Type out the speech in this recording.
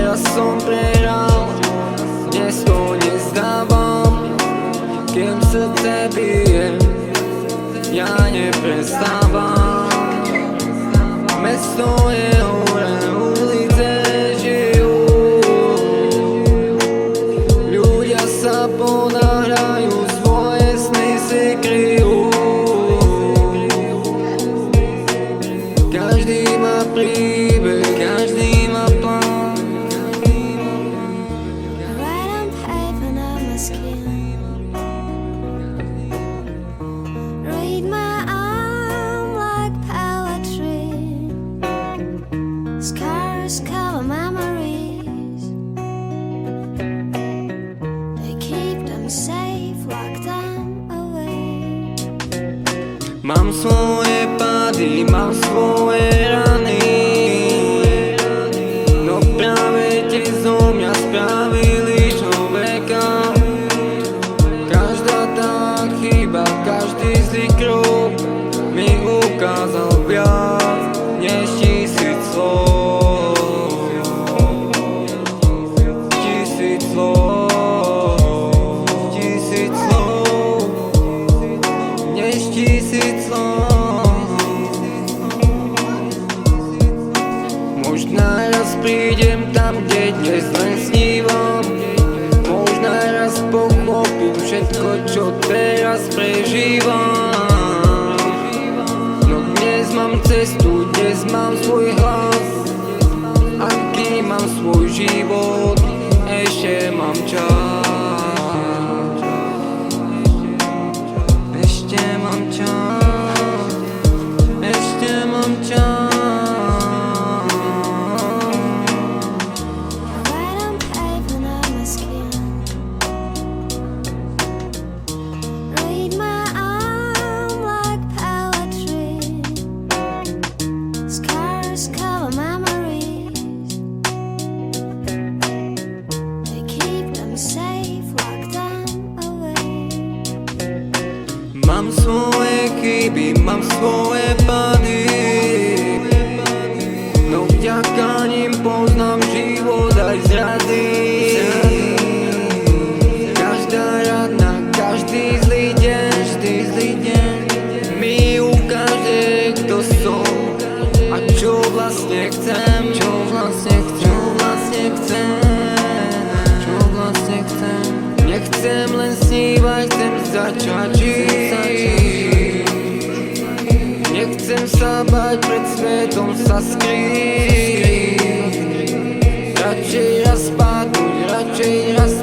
raz som prehral, dnes to nezdávam. Kým srdce bije, ja neprestávam. Mesto je hore, ulice žijú, ľudia sa ponáhľajú, svoje sny si kryjú. Každý má príbeh, každý má plán. Right on paving on my skin. Read my arm like poetry. Scars cover memories. They keep them safe, lock them away. Mám svoje pády, mám svoje rany, no práve tie zo mňa spravili človeka. Každá tá chyba, každý zlý krok mi ukázal viac než 1000 slov. 1000 slov, 1000 slov, než 1000 slov. Možná raz prídem tam, kde dnes len snívam. Možná raz pochopím všetko, čo teraz prežívam. No dnes mám cestu, dnes mám svoj hlas. Aký mám svoj život, ešte mám čas. Ešte mám čas, ešte mám čas. Right on paving on my skin. Read my arm like poetry. Scars cover memories. They keep them safe, lock them away. Mám svoje chyby, mám svoje pády, no vďaka nim poznám život aj zrady. Každá radna, každý zlý deň mi ukáže, kto som a čo vlastne chcem. Čo vlastne chcem. Nechcem len snívať, chcem začať žiť. Nechcem sa bať, pred svetom sa skryť. Radšej raz spadnúť, radšej raz